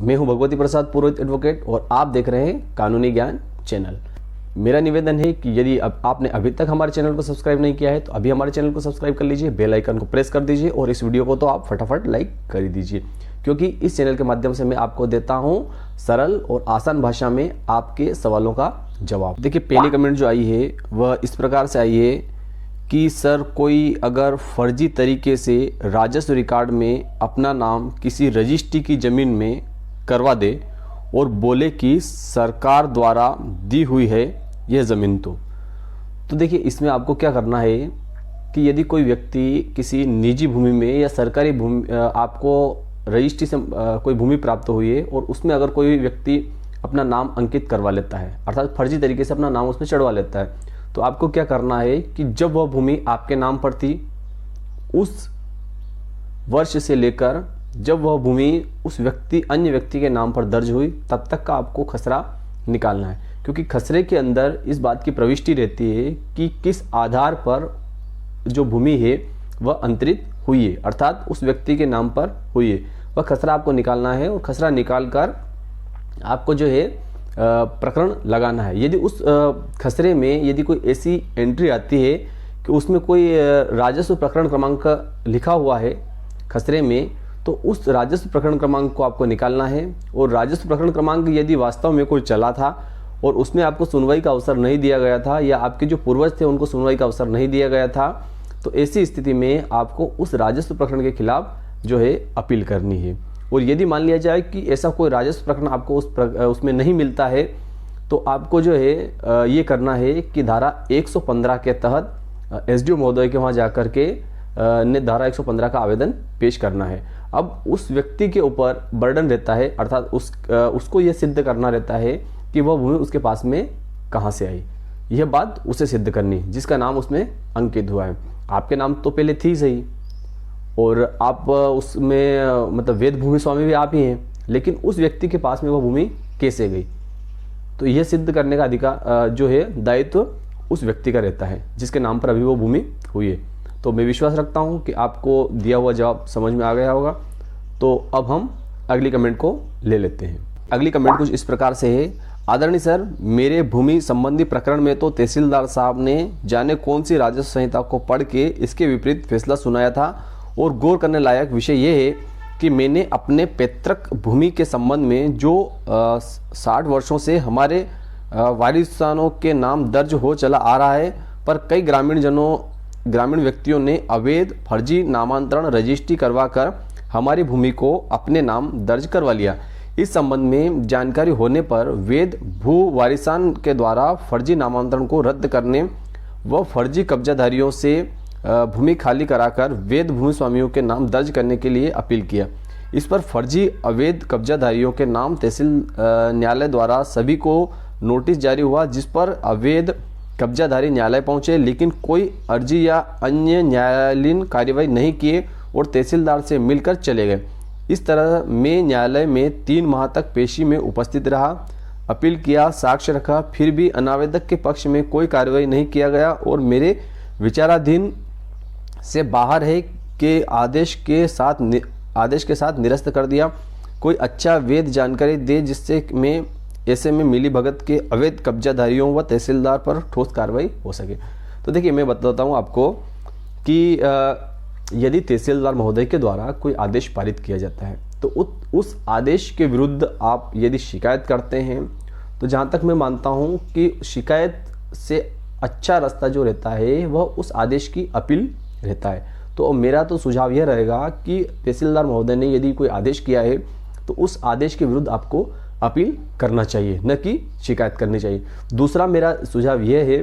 मैं हूं भगवती प्रसाद पुरोहित एडवोकेट और आप देख रहे हैं कानूनी ज्ञान चैनल। मेरा निवेदन है कि यदि अब आपने अभी तक हमारे चैनल को सब्सक्राइब नहीं किया है तो अभी हमारे चैनल को सब्सक्राइब कर लीजिए, बेल आइकन को प्रेस कर दीजिए और इस वीडियो को तो आप फटाफट लाइक कर ही दीजिए, क्योंकि इस चैनल के माध्यम से मैं आपको देता हूं सरल और आसान भाषा में आपके सवालों का जवाब। देखिए, पहली कमेंट जो आई है वह इस प्रकार से आई है कि सर, कोई अगर फर्जी तरीके से राजस्व रिकॉर्ड में अपना नाम किसी रजिस्ट्री की ज़मीन में करवा दे और बोले कि सरकार द्वारा दी हुई है यह ज़मीन, तो देखिए इसमें आपको क्या करना है कि यदि कोई व्यक्ति किसी निजी भूमि में या सरकारी भूमि, आपको रजिस्ट्री से कोई भूमि प्राप्त हुई है और उसमें अगर कोई व्यक्ति अपना नाम अंकित करवा लेता है, अर्थात फर्जी तरीके से अपना नाम उसमें चढ़वा लेता है, तो आपको क्या करना है कि जब वह भूमि आपके नाम पर थी उस वर्ष से लेकर जब वह भूमि उस अन्य व्यक्ति के नाम पर दर्ज हुई तब तक का आपको खसरा निकालना है, क्योंकि खसरे के अंदर इस बात की प्रविष्टि रहती है कि किस आधार पर जो भूमि है वह अंतरित हुई है, अर्थात उस व्यक्ति के नाम पर हुई है। वह खसरा आपको निकालना है और खसरा निकाल कर आपको जो है प्रकरण लगाना है। यदि उस खसरे में यदि कोई ऐसी एंट्री आती है कि उसमें कोई राजस्व प्रकरण क्रमांक लिखा हुआ है खसरे में, तो उस राजस्व प्रकरण क्रमांक को आपको निकालना है। और राजस्व प्रकरण क्रमांक यदि वास्तव में कोई चला था और उसमें आपको सुनवाई का अवसर नहीं दिया गया था या आपके जो पूर्वज थे उनको सुनवाई का अवसर नहीं दिया गया था, तो ऐसी स्थिति में आपको उस राजस्व प्रकरण के खिलाफ जो है अपील करनी है। और यदि मान लिया जाए कि ऐसा कोई राजस्व प्रकरण आपको उसमें नहीं मिलता है, तो आपको जो है ये करना है कि धारा 115 के तहत एसडीओ महोदय के वहाँ जाकर के ने धारा 115 का आवेदन पेश करना है। अब उस व्यक्ति के ऊपर बर्डन रहता है, अर्थात उसको ये सिद्ध करना रहता है कि वह भूमि उसके पास में कहाँ से आई, यह बात उसे सिद्ध करनी जिसका नाम उसमें अंकित हुआ है। आपके नाम तो पहले थी सही और आप उसमें मतलब वेद भूमि स्वामी भी आप ही हैं, लेकिन उस व्यक्ति के पास में वह भूमि कैसे गई, तो यह सिद्ध करने का अधिकार जो है दायित्व उस व्यक्ति का रहता है जिसके नाम पर अभी वो भूमि हुई है। तो मैं विश्वास रखता हूं कि आपको दिया हुआ जवाब समझ में आ गया होगा। तो अब हम अगली कमेंट को ले लेते हैं। अगली कमेंट कुछ इस प्रकार से है, आदरणीय सर, मेरे भूमि संबंधी प्रकरण में तो तहसीलदार साहब ने जाने कौन सी राजस्व संहिता को पढ़ के इसके विपरीत फैसला सुनाया था, और गौर करने लायक विषय यह है कि मैंने अपने पैतृक भूमि के संबंध में जो 60 वर्षों से हमारे वारिसानों के नाम दर्ज हो चला आ रहा है, पर कई ग्रामीण व्यक्तियों ने अवैध फर्जी नामांतरण रजिस्ट्री करवाकर हमारी भूमि को अपने नाम दर्ज करवा लिया। इस संबंध में जानकारी होने पर वैध भू वारिसान के द्वारा फर्जी नामांतरण को रद्द करने व फर्जी कब्जाधारियों से भूमि खाली कराकर वैध भूमि स्वामियों के नाम दर्ज करने के लिए अपील किया। इस पर फर्जी अवैध कब्जाधारियों के नाम तहसील न्यायालय द्वारा सभी को नोटिस जारी हुआ, जिस पर अवैध कब्जाधारी न्यायालय पहुंचे लेकिन कोई अर्जी या अन्य न्यायालयीन कार्यवाही नहीं किए और तहसीलदार से मिलकर चले गए। इस तरह मैं न्यायालय में 3 माह तक पेशी में उपस्थित रहा, अपील किया, साक्ष्य रखा, फिर भी अनावेदक के पक्ष में कोई कार्यवाही नहीं किया गया और मेरे विचाराधीन से बाहर है कि आदेश के साथ निरस्त कर दिया। कोई अच्छा वैध जानकारी दे जिससे मैं ऐसे में मिली भगत के अवैध कब्जाधारियों व तहसीलदार पर ठोस कार्रवाई हो सके। तो देखिए, मैं बताता हूँ आपको कि यदि तहसीलदार महोदय के द्वारा कोई आदेश पारित किया जाता है तो उस आदेश के विरुद्ध आप यदि शिकायत करते हैं, तो जहाँ तक मैं मानता हूँ कि शिकायत से अच्छा रास्ता जो रहता है वह उस आदेश की अपील रहता है। तो मेरा तो सुझाव यह रहेगा कि तहसीलदार महोदय ने यदि कोई आदेश किया है तो उस आदेश के विरुद्ध आपको अपील करना चाहिए, न कि शिकायत करनी चाहिए। दूसरा मेरा सुझाव यह है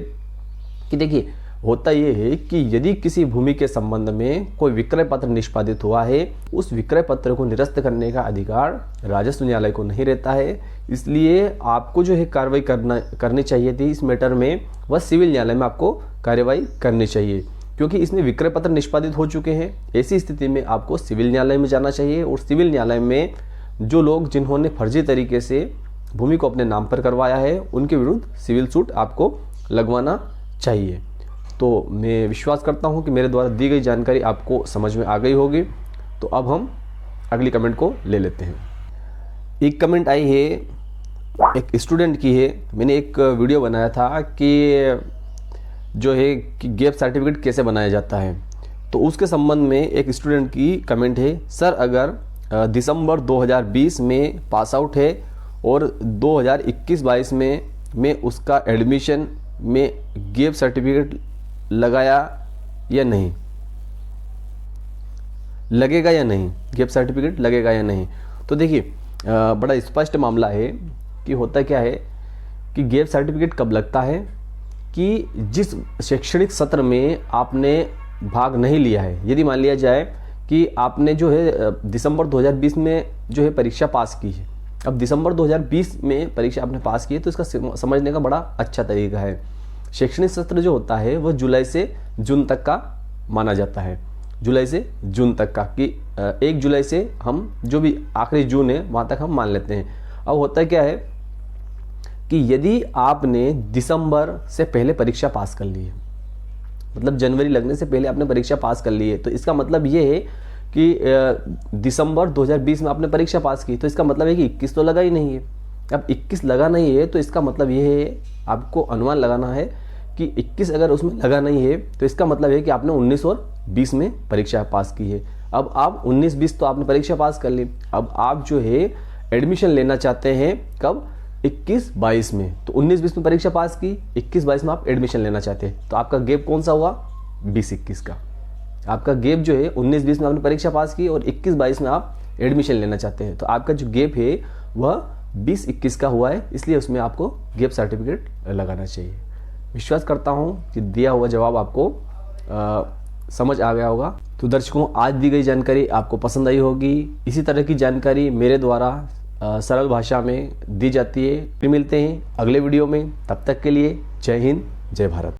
कि देखिए, होता यह है कि यदि किसी भूमि के संबंध में कोई विक्रय पत्र निष्पादित हुआ है, उस विक्रय पत्र को निरस्त करने का अधिकार राजस्व न्यायालय को नहीं रहता है। इसलिए आपको जो है कार्रवाई करनी चाहिए थी इस मैटर में, वह सिविल न्यायालय में आपको कार्रवाई करनी चाहिए, क्योंकि इसमें विक्रय पत्र निष्पादित हो चुके हैं। ऐसी स्थिति में आपको सिविल न्यायालय में जाना चाहिए और सिविल न्यायालय में जो लोग जिन्होंने फर्जी तरीके से भूमि को अपने नाम पर करवाया है उनके विरुद्ध सिविल सूट आपको लगवाना चाहिए। तो मैं विश्वास करता हूं कि मेरे द्वारा दी गई जानकारी आपको समझ में आ गई होगी। तो अब हम अगली कमेंट को ले लेते हैं। एक कमेंट आई है, एक स्टूडेंट की है। मैंने एक वीडियो बनाया था कि जो है कि गैप सर्टिफिकेट कैसे बनाया जाता है, तो उसके संबंध में एक स्टूडेंट की कमेंट है, सर अगर दिसंबर 2020 में पास आउट है और 2021-22 में मैं उसका एडमिशन में गैप सर्टिफिकेट लगाया या नहीं, लगेगा या नहीं, गैप सर्टिफिकेट लगेगा या नहीं। तो देखिए बड़ा स्पष्ट मामला है कि होता क्या है कि गैप सर्टिफिकेट कब लगता है कि जिस शैक्षणिक सत्र में आपने भाग नहीं लिया है। यदि मान लिया जाए कि आपने जो है दिसंबर 2020 में जो है परीक्षा पास की है, अब दिसंबर 2020 में परीक्षा आपने पास की है, तो इसका समझने का बड़ा अच्छा तरीका है। शैक्षणिक सत्र जो होता है वह जुलाई से जून तक का माना जाता है, जुलाई से जून तक का, कि 1 जुलाई से हम जो भी आखिरी जून है वहाँ तक हम मान लेते हैं। अब होता क्या है कि यदि आपने दिसंबर से पहले परीक्षा पास कर ली है, मतलब जनवरी लगने से पहले आपने परीक्षा पास कर ली है, तो इसका मतलब ये है कि दिसंबर 2020 में आपने परीक्षा पास की, तो इसका मतलब है कि 21 तो लगा ही नहीं है। अब 21 लगा नहीं है तो इसका मतलब ये है, आपको अनुमान लगाना है कि 21 अगर उसमें लगा नहीं है तो इसका मतलब है कि आपने 19 और 20 में परीक्षा पास की है। अब आप 19-20 तो आपने परीक्षा पास कर ली, अब आप जो है एडमिशन लेना चाहते हैं कब, 21-22 में। तो 19-20 में परीक्षा पास की, 21-22 में आप एडमिशन लेना चाहते हैं, तो आपका गैप कौन सा हुआ, 20-21 का। आपका गैप जो है 19-20 में आपने परीक्षा पास की और 21-22 में आप एडमिशन लेना चाहते हैं, तो आपका जो गैप है वह 20-21 का हुआ है, इसलिए उसमें आपको गैप सर्टिफिकेट लगाना चाहिए। विश्वास करता हूँ कि दिया हुआ जवाब आपको समझ आ गया होगा। तो दर्शकों, आज दी गई जानकारी आपको पसंद आई होगी। इसी तरह की जानकारी मेरे द्वारा सरल भाषा में दी जाती है। फिर मिलते हैं अगले वीडियो में, तब तक के लिए जय हिंद, जय भारत।